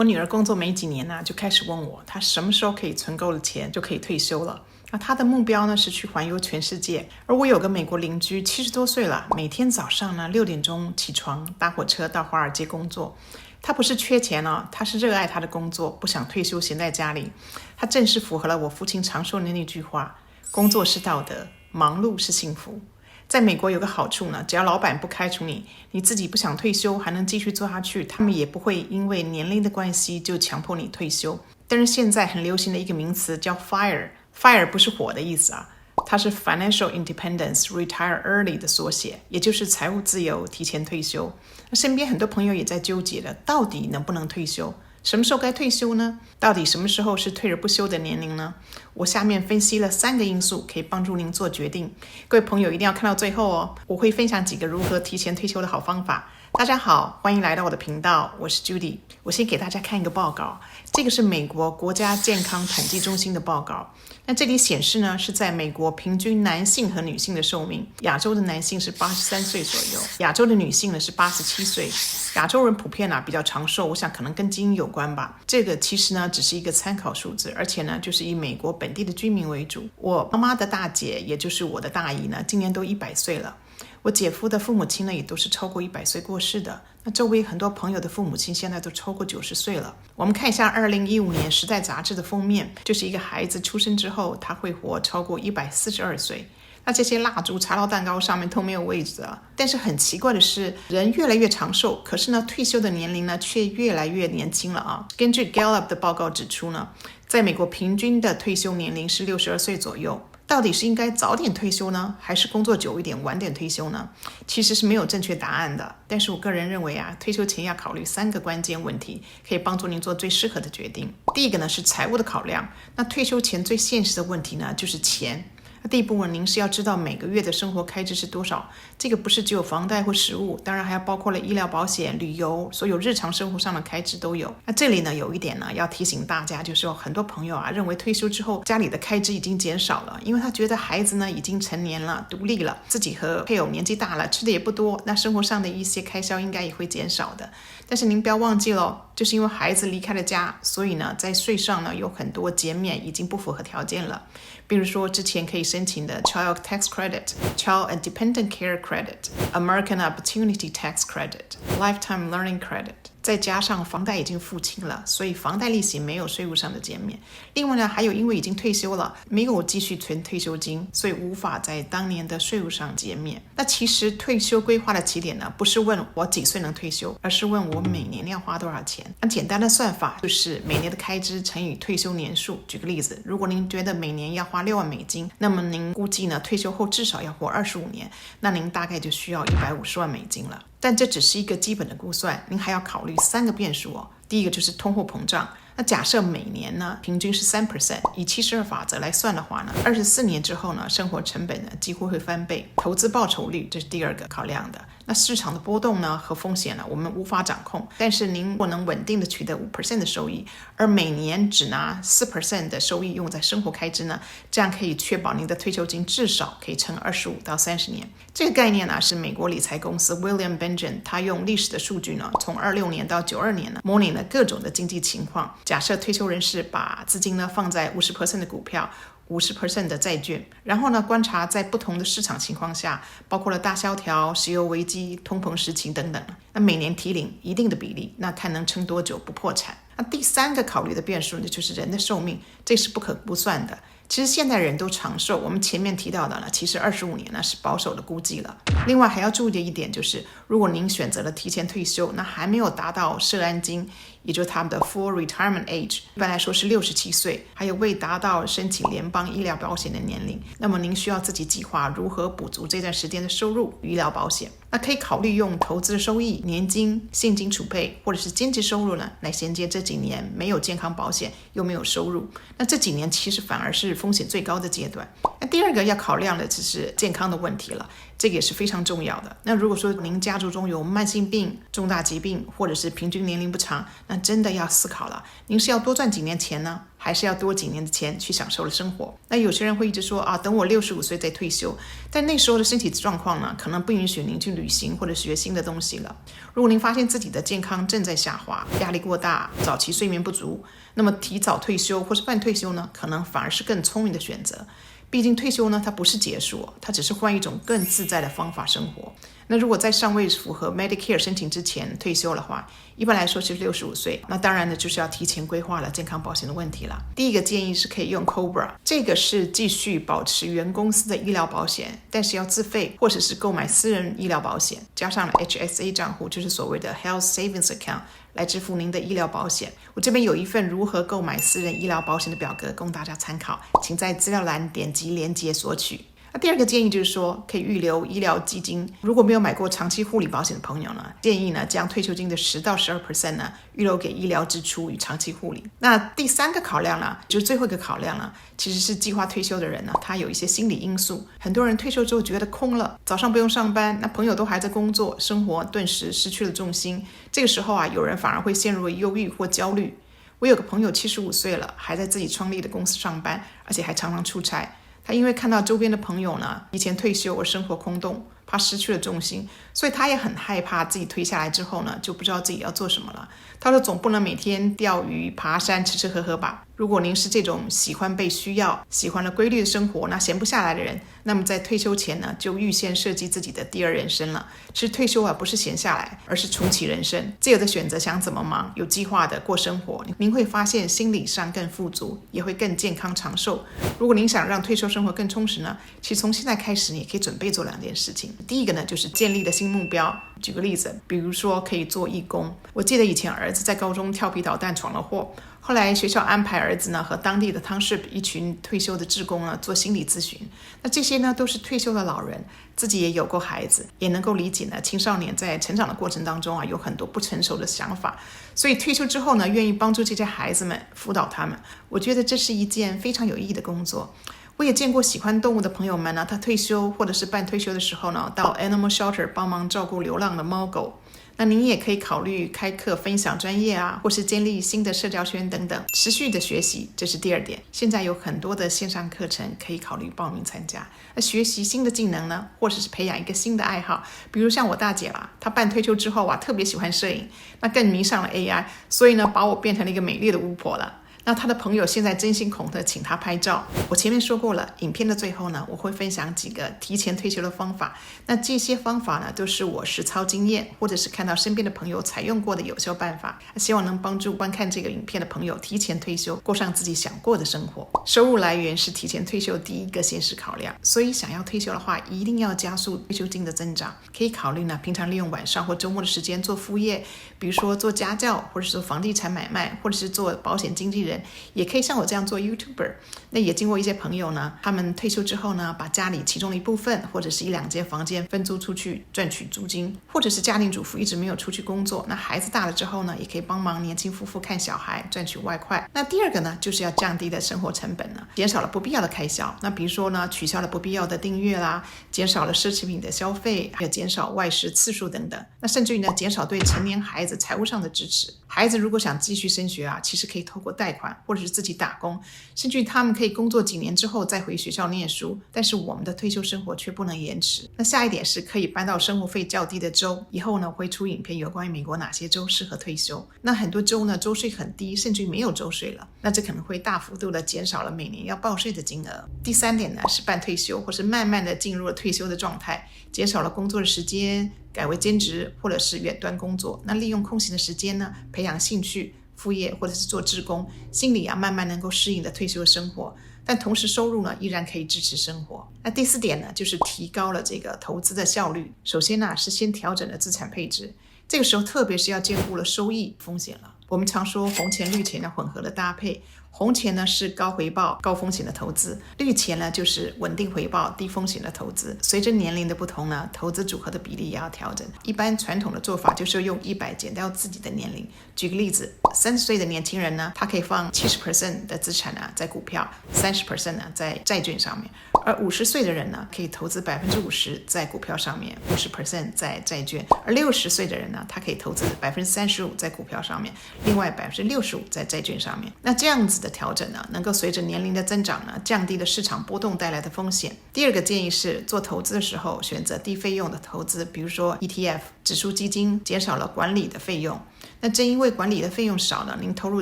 我女儿工作没几年呢，就开始问我，她什么时候可以存够了钱就可以退休了。那她的目标呢是去环游全世界。而我有个美国邻居，70多岁了，每天早上呢6点钟起床，搭火车到华尔街工作。他不是缺钱哦，他是热爱他的工作，不想退休闲在家里。他正是符合了我父亲常说的那句话：工作是道德，忙碌是幸福。在美国有个好处呢，只要老板不开除你，你自己不想退休还能继续做下去，他们也不会因为年龄的关系就强迫你退休。但是现在很流行的一个名词叫 FIRE 不是火的意思啊，它是 Financial Independence Retire Early 的缩写，也就是财务自由提前退休。那身边很多朋友也在纠结了，到底能不能退休？什么时候该退休呢？到底什么时候是退而不休的年龄呢？我下面分析了3个因素，可以帮助您做决定。各位朋友一定要看到最后哦，我会分享几个如何提前退休的好方法。大家好，欢迎来到我的频道，我是 Judy。我先给大家看一个报告，这个是美国国家健康统计中心的报告。那这里显示呢，是在美国平均男性和女性的寿命，亚洲的男性是83岁左右，亚洲的女性呢是87岁。亚洲人普遍比较长寿，我想可能跟基因有关吧。这个其实呢只是一个参考数字，而且呢就是以美国本地的居民为主。我妈妈的大姐，也就是我的大姨呢，今年都100岁了。我姐夫的父母亲呢，也都是超过100岁过世的。那周围很多朋友的父母亲现在都超过90岁了。我们看一下2015年《时代》杂志的封面，就是一个孩子出生之后，他会活超过142岁。那这些蜡烛、茶道蛋糕上面都没有位置啊。但是很奇怪的是，人越来越长寿，可是呢，退休的年龄呢却越来越年轻了啊。根据 Gallup 的报告指出呢，在美国平均的退休年龄是62岁左右。到底是应该早点退休呢，还是工作久一点晚点退休呢？其实是没有正确答案的。但是我个人认为退休前要考虑3个关键问题，可以帮助您做最适合的决定。第一个呢是财务的考量。那退休前最现实的问题呢就是钱。第一步呢，您是要知道每个月的生活开支是多少。这个不是只有房贷或食物，当然还要包括了医疗保险、旅游，所有日常生活上的开支都有。那这里呢有一点呢要提醒大家，就是有很多朋友认为退休之后家里的开支已经减少了，因为他觉得孩子呢已经成年了、独立了，自己和配偶年纪大了，吃的也不多，那生活上的一些开销应该也会减少的。但是您不要忘记了，就是因为孩子离开了家，所以呢在税上呢有很多减免已经不符合条件了。比如说之前可以申请的 Child Tax Credit、Child and Dependent Care Credit、American Opportunity Tax Credit、Lifetime Learning Credit，再加上房贷已经付清了，所以房贷利息没有税务上的减免。另外呢，还有因为已经退休了，没有继续存退休金，所以无法在当年的税务上减免。那其实退休规划的起点呢，不是问我几岁能退休，而是问我每年要花多少钱。那简单的算法就是每年的开支乘以退休年数。举个例子，如果您觉得每年要花6万美金，那么您估计呢退休后至少要活25年，那您大概就需要150万美金了。但这只是一个基本的估算，您还要考虑3个变数哦。第一个就是通货膨胀。那假设每年呢平均是 3%， 以72法则来算的话呢，24年之后呢，生活成本呢几乎会翻倍。投资报酬率，这是第2个考量的。那市场的波动呢和风险呢，我们无法掌控，但是您如果能稳定的取得 5% 的收益，而每年只拿 4% 的收益用在生活开支呢，这样可以确保您的退休金至少可以撑25到30年。这个概念呢是美国理财公司 William Benjamin 他用历史的数据呢，从26年到92年呢，模拟了各种的经济情况。假设退休人士把资金呢放在 50% 的股票，50% 的债券，然后呢观察在不同的市场情况下，包括了大萧条、石油危机、通膨时期等等，那每年提领一定的比例，那看能撑多久不破产。那第3个考虑的变数呢，就是人的寿命，这是不可估算的。其实现代人都长寿，我们前面提到的呢，其实25年呢是保守的估计了。另外还要注意的一点就是，如果您选择了提前退休，那还没有达到社安金，也就是他们的 full retirement age， 一般来说是67岁，还有未达到申请联邦医疗保险的年龄，那么您需要自己计划如何补足这段时间的收入与医疗保险。那可以考虑用投资收益、年金、现金储备或者是经济收入呢，来衔接这几年没有健康保险又没有收入。那这几年其实反而是风险最高的阶段。那第2个要考量的只是健康的问题了。这个也是非常重要的。那如果说您家族中有慢性病、重大疾病，或者是平均年龄不长，那真的要思考了，您是要多赚几年钱呢，还是要多几年的钱去享受了生活？那有些人会一直说等我65岁再退休，但那时候的身体状况呢，可能不允许您去旅行或者学新的东西了。如果您发现自己的健康正在下滑，压力过大，早期睡眠不足，那么提早退休或是半退休呢，可能反而是更聪明的选择。毕竟退休呢，它不是结束，它只是换一种更自在的方法生活。那如果在尚未符合 Medicare 申请之前退休的话，一般来说是65岁，那当然呢就是要提前规划了健康保险的问题了。第一个建议是可以用 Cobra， 这个是继续保持原公司的医疗保险，但是要自费或者是购买私人医疗保险，加上了 HSA 账户，就是所谓的 Health Savings Account， 来支付您的医疗保险。我这边有一份如何购买私人医疗保险的表格供大家参考，请在资料栏点击连结索取。那第二个建议就是说，可以预留医疗基金。如果没有买过长期护理保险的朋友呢，建议呢将退休金的10到12% 呢预留给医疗支出与长期护理。那第三个考量呢，就是最后一个考量呢，其实是计划退休的人呢，他有一些心理因素。很多人退休之后觉得空了，早上不用上班，那朋友都还在工作，生活顿时失去了重心。这个时候有人反而会陷入忧郁或焦虑。我有个朋友75岁了，还在自己创立的公司上班，而且还常常出差。他因为看到周边的朋友呢提前退休而生活空洞，怕失去了重心，所以他也很害怕自己退下来之后呢就不知道自己要做什么了。他说总不能每天钓鱼、爬山、吃吃喝喝吧。如果您是这种喜欢被需要、喜欢了规律的生活，那闲不下来的人，那么在退休前呢就预先设计自己的第二人生了。其实退休不是闲下来，而是重启人生，自由的选择想怎么忙，有计划的过生活，您会发现心理上更富足，也会更健康长寿。如果您想让退休生活更充实呢，其实从现在开始你也可以准备做2件事情。第一个呢就是建立的新目标。举个例子，比如说可以做义工。我记得以前儿子在高中调皮捣蛋闯了祸，后来学校安排儿子呢和当地的 Township 一群退休的志工呢做心理咨询。那这些呢都是退休的老人，自己也有过孩子，也能够理解呢青少年在成长的过程当中有很多不成熟的想法，所以退休之后呢愿意帮助这些孩子们，辅导他们。我觉得这是一件非常有意义的工作。我也见过喜欢动物的朋友们呢，他退休或者是半退休的时候呢，到 Animal Shelter 帮忙照顾流浪的猫狗。那您也可以考虑开课分享专业或是建立新的社交圈等等，持续的学习，这是第2点。现在有很多的线上课程可以考虑报名参加。那学习新的技能呢，或者是培养一个新的爱好，比如像我大姐她半退休之后特别喜欢摄影，那更迷上了 AI， 所以呢把我变成了一个美丽的巫婆了。那他的朋友现在争先恐后的请他拍照。我前面说过了，影片的最后呢，我会分享几个提前退休的方法。那这些方法呢，都是我实操经验，或者是看到身边的朋友采用过的有效办法，希望能帮助观看这个影片的朋友提前退休，过上自己想过的生活。收入来源是提前退休第一个现实考量，所以想要退休的话，一定要加速退休金的增长。可以考虑呢，平常利用晚上或周末的时间做副业，比如说做家教，或者是做房地产买卖，或者是做保险经纪人，也可以像我这样做 YouTuber。 那也经过一些朋友呢，他们退休之后呢，把家里其中的一部分或者是1-2间房间分租出去赚取租金，或者是家庭主妇一直没有出去工作，那孩子大了之后呢，也可以帮忙年轻夫妇看小孩赚取外快。那第2个呢，就是要降低的生活成本呢，减少了不必要的开销。那比如说呢，取消了不必要的订阅啦，减少了奢侈品的消费，还有减少外食次数等等。那甚至于呢，减少对成年孩子财务上的支持。孩子如果想继续升学其实可以透过贷款或者是自己打工，甚至于他们可以工作几年之后再回学校念书，但是我们的退休生活却不能延迟。那下一点是可以搬到生活费较低的州，以后呢会出影片有关于美国哪些州适合退休。那很多州呢州税很低，甚至于没有州税了，那这可能会大幅度的减少了每年要报税的金额。第3点呢是半退休或是慢慢的进入了退休的状态，减少了工作的时间，改为兼职或者是远端工作。那利用空闲的时间呢，培养兴趣、副业或者是做志工，心里慢慢能够适应的退休生活，但同时收入呢依然可以支持生活。那第4点呢，就是提高了这个投资的效率。首先呢是先调整了资产配置，这个时候特别是要兼顾了收益风险了。我们常说红钱绿钱要混合的搭配，红钱呢是高回报高风险的投资，绿钱呢就是稳定回报低风险的投资。随着年龄的不同呢，投资组合的比例也要调整。一般传统的做法就是用100减掉自己的年龄。举个例子，30岁的年轻人呢，他可以放70% 的资产呢在股票，30% 呢在债券上面，而50岁的人呢可以投资50%在股票上面，50% 在债券，而60岁的人呢，他可以投资35%在股票上面，另外65%在债券上面。那这样子的调整呢，能够随着年龄的增长呢，降低了市场波动带来的风险。第二个建议是做投资的时候选择低费用的投资，比如说 ETF 指数基金，减少了管理的费用。那正因为管理的费用少呢，您投入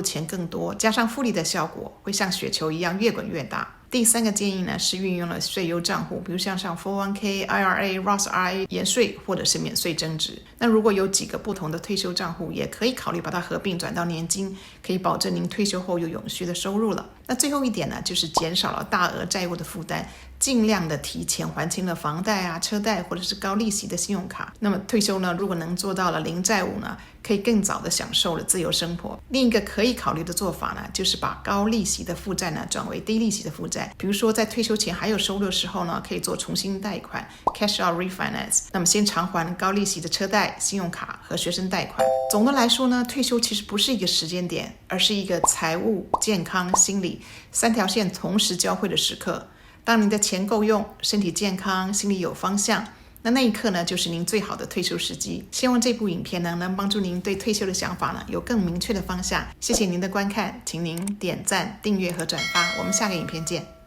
钱更多，加上复利的效果会像雪球一样越滚越大。第三个建议呢是运用了税优账户，比如像 401k、IRA、Roth IRA 延税或者是免税增值。那如果有几个不同的退休账户，也可以考虑把它合并转到年金，可以保证您退休后有永续的收入了。那最后一点呢，就是减少了大额债务的负担，尽量的提前还清了房贷啊、车贷或者是高利息的信用卡。那么退休呢，如果能做到了零债务呢，可以更早的享受了自由生活。另一个可以考虑的做法呢，就是把高利息的负债呢转为低利息的负债。比如说在退休前还有收入的时候呢，可以做重新贷款 cash out refinance， 那么先偿还高利息的车贷、信用卡和学生贷款。总的来说呢，退休其实不是一个时间点，而是一个财务、健康、心理3条线同时交汇的时刻。当您的钱够用，身体健康，心里有方向，那一刻呢，就是您最好的退休时机。希望这部影片呢，能帮助您对退休的想法呢，有更明确的方向。谢谢您的观看，请您点赞、订阅和转发。我们下个影片见。